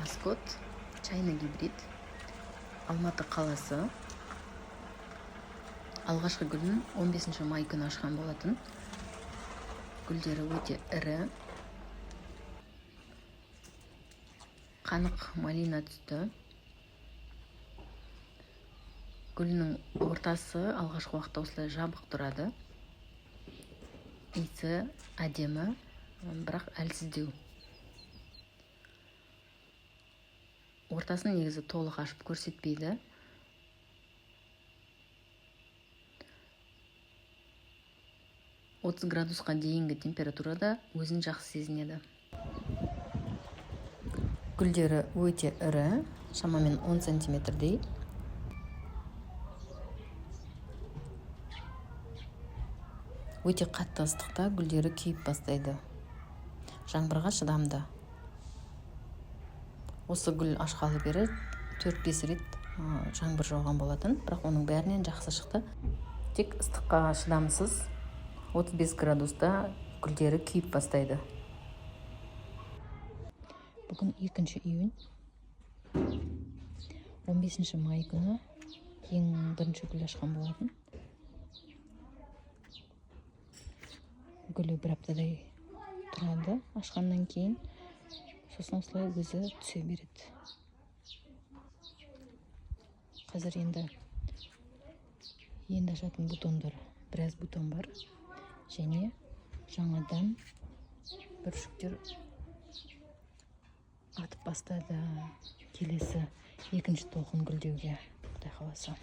Аскот, чайный гибрид, Алматы қаласы. Алғашқы гүлін 15 май күні ашқан болатын. Гүлдері өте ірі, қанық малина түсті. Гүлінің ортасы алғашқы уақытта осылай жабық тұрады. Иісі әдемі, бірақ әлсіздеу. Ортасын негізі толық ашып көрсетпейді. Отыз градусқа дейінгі температурада өзін жақсы сезінеді. Гүлдері өте ірі, шамамен 10 сантиметрдей. Өте қатты ыстықта гүлдері күйіп бастайды. Жаңбырға шыдамды. Осы гүл ашқалы бері 4-5 рет жаңбыр жауған болатын, бірақ оның бәрінен жақсы шықты. Тек ыстыққа шыдамсыз, 35 градуста гүлдері күйіп бастайды. Бүгін 2 июнь, 15 май күні ең бірінші гүл ашқан болатын. Гүлі бір аптадай тұрады ашқаннан кейін, сосын осылай өзі түсе береді. Қазір енді ашатын бутондар, біраз бутон бар, және жаңадан бүршіктер атып бастады. Келесі екінші толқын гүлдеуге, Құдай қаласа.